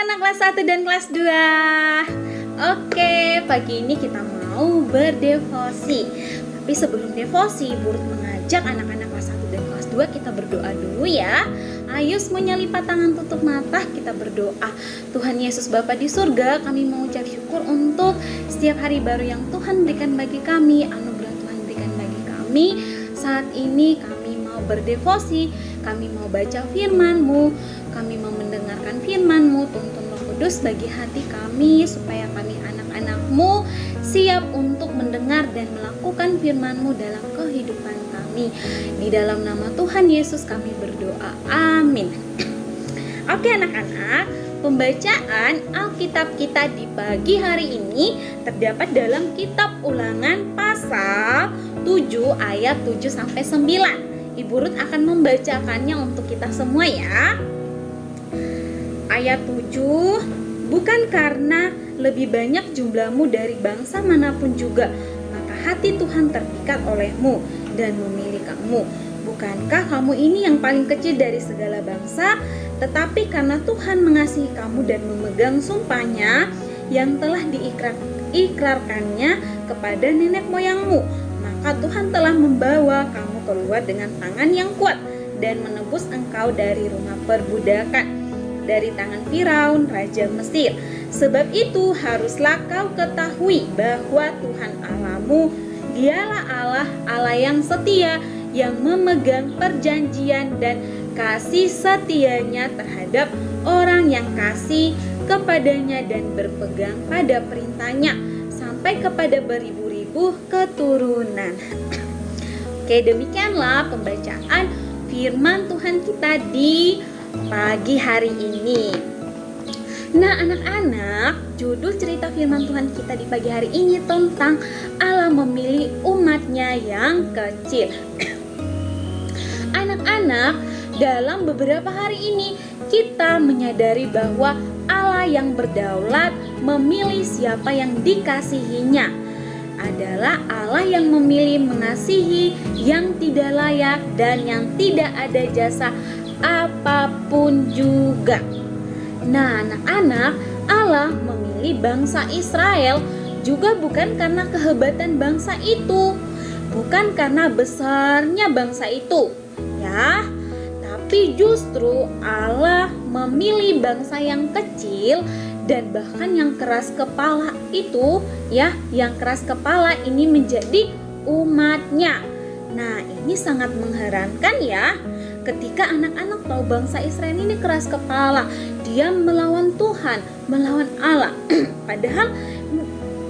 anak-anak kelas 1 dan kelas 2. Oke, pagi ini kita mau berdevosi. Tapi sebelum devosi, Burut mengajak anak-anak kelas 1 dan kelas 2 kita berdoa dulu ya. Ayo semuanya lipat tangan, tutup mata, kita berdoa. Tuhan Yesus Bapa di surga, kami mengucap syukur untuk setiap hari baru yang Tuhan berikan bagi kami, anugerah Tuhan berikan bagi kami. Saat ini kami mau berdevosi, kami mau baca firman-Mu, kami mau mendengarkan firman-Mu. Tuntun Roh Kudus bagi hati kami, supaya kami anak-anak-Mu siap untuk mendengar dan melakukan firman-Mu dalam kehidupan kami. Di dalam nama Tuhan Yesus kami berdoa, amin. Oke anak-anak, pembacaan Alkitab kita di pagi hari ini terdapat dalam kitab Ulangan pasal 7 ayat 7-9. Ibu Ruth akan membacakannya untuk kita semua ya. Ayat 7, bukan karena lebih banyak jumlahmu dari bangsa manapun juga, maka hati Tuhan terpikat olehmu dan memilih kamu. Bukankah kamu ini yang paling kecil dari segala bangsa? Tetapi karena Tuhan mengasihi kamu dan memegang sumpahnya yang telah diikrarkannya kepada nenek moyangmu, maka Tuhan telah membawa kamu keluar dengan tangan yang kuat dan menebus engkau dari rumah perbudakan, dari tangan Firaun, raja Mesir. Sebab itu haruslah kau ketahui bahwa Tuhan Allahmu, Dialah Allah yang setia, yang memegang perjanjian dan kasih setianya terhadap orang yang kasih kepadanya dan berpegang pada perintahnya sampai kepada beribu-ribu keturunan. Oke, demikianlah pembacaan firman Tuhan kita di pagi hari ini. Nah anak-anak, judul cerita firman Tuhan kita di pagi hari ini tentang Allah memilih umatnya yang kecil. Anak-anak, dalam beberapa hari ini kita menyadari bahwa Allah yang berdaulat memilih siapa yang dikasihinya. Adalah Allah yang memilih mengasihi yang tidak layak dan yang tidak ada jasa apapun juga. Nah anak-anak, Allah memilih bangsa Israel juga bukan karena kehebatan bangsa itu, bukan karena besarnya bangsa itu ya, tapi justru Allah memilih bangsa yang kecil dan bahkan yang keras kepala itu ya, yang keras kepala ini menjadi umatnya. Nah ini sangat mengherankan ya, ketika anak-anak tahu bangsa Israel ini keras kepala, dia melawan Tuhan, melawan Allah. Padahal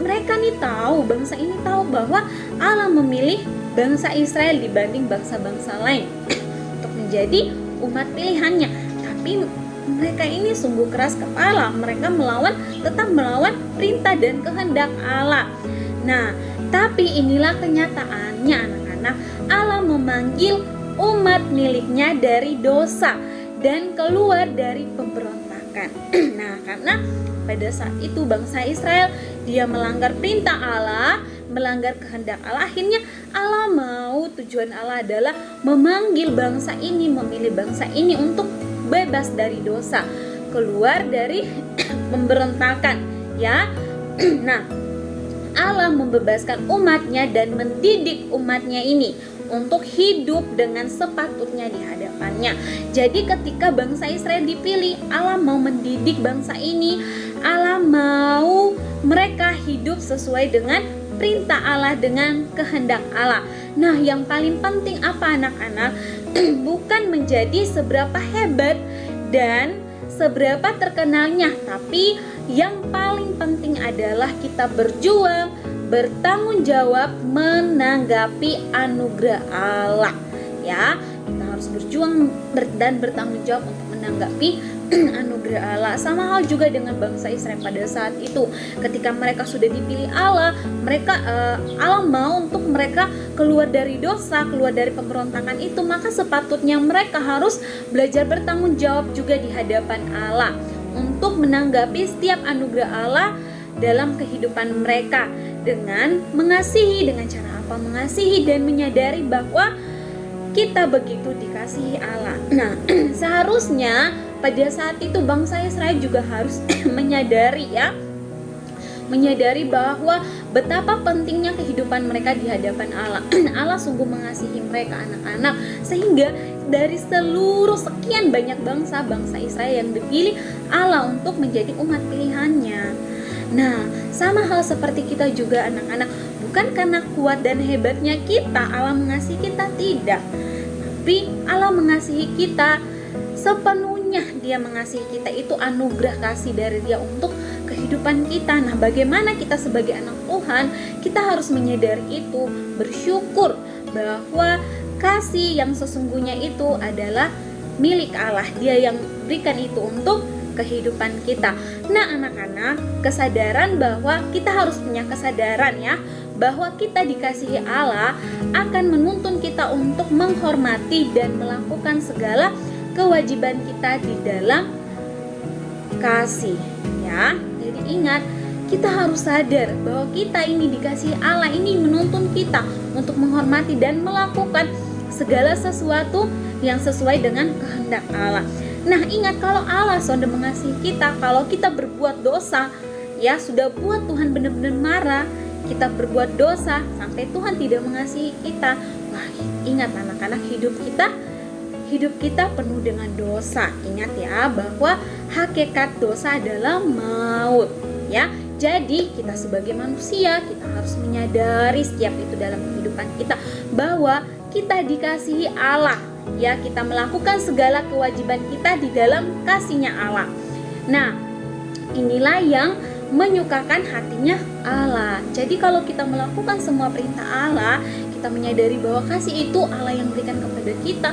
mereka nih tahu, bangsa ini tahu bahwa Allah memilih bangsa Israel dibanding bangsa-bangsa lain untuk menjadi umat pilihannya. Tapi mereka ini sungguh keras kepala, mereka tetap melawan perintah dan kehendak Allah. Nah, tapi inilah kenyataannya anak-anak, Allah memanggil umat miliknya dari dosa dan keluar dari pemberontakan. Nah, karena pada saat itu bangsa Israel dia melanggar perintah Allah, melanggar kehendak Allah, akhirnya Allah mau, tujuan Allah adalah memanggil bangsa ini, memilih bangsa ini untuk bebas dari dosa, keluar dari pemberontakan ya. Nah, Allah membebaskan umatnya dan mendidik umatnya ini untuk hidup dengan sepatutnya di hadapannya. Jadi ketika bangsa Israel dipilih, Allah mau mendidik bangsa ini, Allah mau mereka hidup sesuai dengan perintah Allah, dengan kehendak Allah. Nah yang paling penting apa anak-anak? Bukan menjadi seberapa hebat dan seberapa terkenalnya, tapi yang paling penting adalah kita berjuang, bertanggung jawab menanggapi anugerah Allah ya. Kita harus berjuang dan bertanggung jawab untuk menanggapi anugerah Allah. Sama hal juga dengan bangsa Israel pada saat itu, ketika mereka sudah dipilih Allah, Allah mau untuk mereka keluar dari dosa, keluar dari pemberontakan itu, maka sepatutnya mereka harus belajar bertanggung jawab juga di hadapan Allah untuk menanggapi setiap anugerah Allah dalam kehidupan mereka, dengan mengasihi, dengan cara apa mengasihi, dan menyadari bahwa kita begitu dikasihi Allah. Nah, seharusnya pada saat itu bangsa Israel juga harus menyadari bahwa betapa pentingnya kehidupan mereka di hadapan Allah. Allah sungguh mengasihi mereka anak-anak, sehingga dari seluruh sekian banyak bangsa Israel yang dipilih Allah untuk menjadi umat pilihannya. Nah, sama hal seperti kita juga anak-anak, bukan karena kuat dan hebatnya kita Allah mengasihi kita, tidak. Tapi Allah mengasihi kita sepenuhnya. Dia mengasihi kita, itu anugerah kasih dari Dia untuk kehidupan kita. Nah, bagaimana kita sebagai anak Tuhan, kita harus menyadari itu, bersyukur bahwa kasih yang sesungguhnya itu adalah milik Allah. Dia yang berikan itu untuk kehidupan kita. Nah, anak-anak, kesadaran bahwa kita harus punya kesadaran bahwa kita dikasihi Allah akan menuntun kita untuk menghormati dan melakukan segala kewajiban kita di dalam kasih, Jadi ingat, kita harus sadar bahwa kita ini dikasihi Allah, ini menuntun kita untuk menghormati dan melakukan segala sesuatu yang sesuai dengan kehendak Allah. Nah, ingat, kalau Allah sudah mengasihi kita, kalau kita berbuat dosa, sudah buat Tuhan benar-benar marah, kita berbuat dosa sampai Tuhan tidak mengasihi kita. Wah, ingat anak-anak, hidup kita penuh dengan dosa. Ingat bahwa hakikat dosa adalah maut, Jadi kita sebagai manusia, kita harus menyadari setiap itu dalam kehidupan kita, bahwa kita dikasihi Allah, kita melakukan segala kewajiban kita di dalam kasih-Nya Allah. Nah, inilah yang menyukakan hatinya Allah. Jadi kalau kita melakukan semua perintah Allah, kita menyadari bahwa kasih itu Allah yang berikan kepada kita,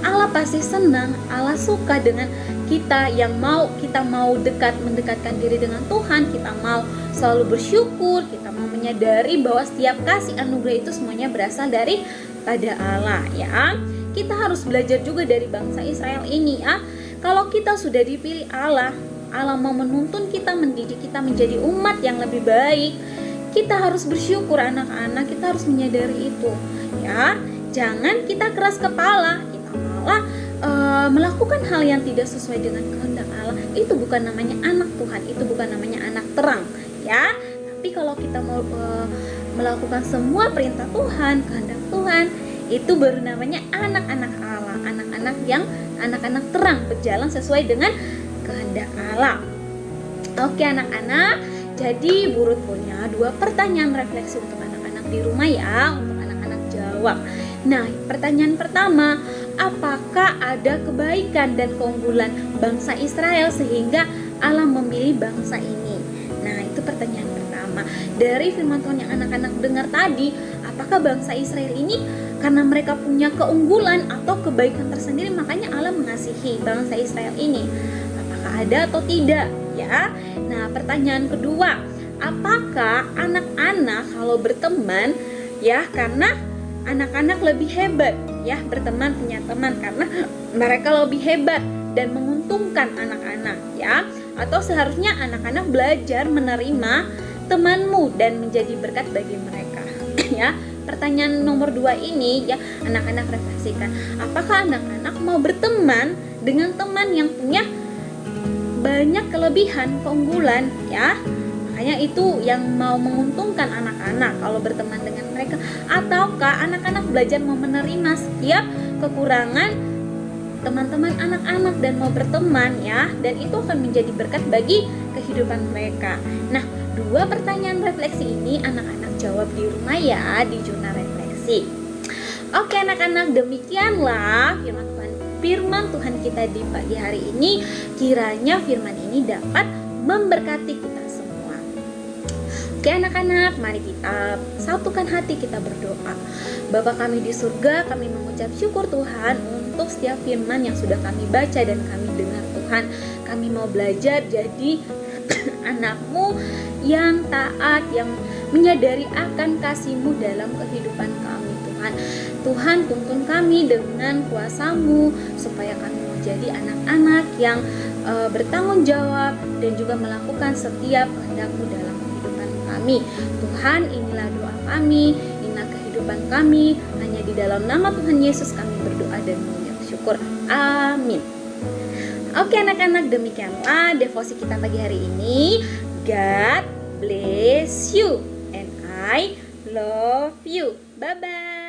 Allah pasti senang, Allah suka dengan kita yang kita mau mendekatkan diri dengan Tuhan, kita mau selalu bersyukur, kita mau menyadari bahwa setiap kasih anugerah itu semuanya berasal dari pada Allah, Kita harus belajar juga dari bangsa Israel ini, Kalau kita sudah dipilih Allah mau menuntun kita, mendidik kita menjadi umat yang lebih baik, kita harus bersyukur anak-anak, kita harus menyadari itu, Jangan kita keras kepala, kita malah melakukan hal yang tidak sesuai dengan kehendak Allah. Itu bukan namanya anak Tuhan, itu bukan namanya anak terang, Tapi kalau kita mau melakukan semua perintah Tuhan, kehendak Tuhan, itu baru namanya anak-anak Allah, anak-anak terang, berjalan sesuai dengan kehendak Allah. Oke anak-anak, jadi Burut punya 2 pertanyaan refleksi untuk anak-anak di rumah, untuk anak-anak jawab. Nah, pertanyaan pertama, apakah ada kebaikan dan keunggulan bangsa Israel sehingga Allah memilih bangsa ini? Nah, itu pertanyaan pertama. Dari firman Tuhan yang anak-anak dengar tadi, apakah bangsa Israel ini karena mereka punya keunggulan atau kebaikan tersendiri makanya Allah mengasihi bangsa Israel ini? Apakah ada atau tidak, Nah, pertanyaan kedua, apakah anak-anak kalau berteman, karena anak-anak lebih hebat, berteman, punya teman karena mereka lebih hebat dan menguntungkan anak-anak, atau seharusnya anak-anak belajar menerima temanmu dan menjadi berkat bagi mereka, Pertanyaan nomor 2 ini, anak-anak refleksikan, apakah anak-anak mau berteman dengan teman yang punya banyak kelebihan, keunggulan, makanya itu yang mau menguntungkan anak-anak kalau berteman dengan mereka, ataukah anak-anak belajar mau menerima setiap kekurangan teman-teman anak-anak dan mau berteman, dan itu akan menjadi berkat bagi kehidupan mereka. Nah, 2 pertanyaan refleksi ini anak-anak jawab di rumah, di jurnal refleksi. Oke anak-anak, demikianlah firman Tuhan kita di pagi hari ini. Kiranya firman ini dapat memberkati kita semua. Oke anak-anak, mari kita satukan hati, kita berdoa. Bapa kami di surga, kami mengucap syukur Tuhan untuk setiap firman yang sudah kami baca dan kami dengar Tuhan. Kami mau belajar jadi anak-Mu yang taat, yang menyadari akan kasih-Mu dalam kehidupan kami Tuhan. Tuhan, tuntun kami dengan kuasa-Mu supaya kami menjadi anak-anak yang bertanggung jawab dan juga melakukan setiap kehendak-Mu dalam kehidupan kami. Tuhan, inilah doa kami, inilah kehidupan kami. Hanya di dalam nama Tuhan Yesus kami berdoa dan mengucap syukur. Amin. Oke anak-anak, demikianlah devosi kita pagi hari ini. God bless you and I love you. Bye-bye.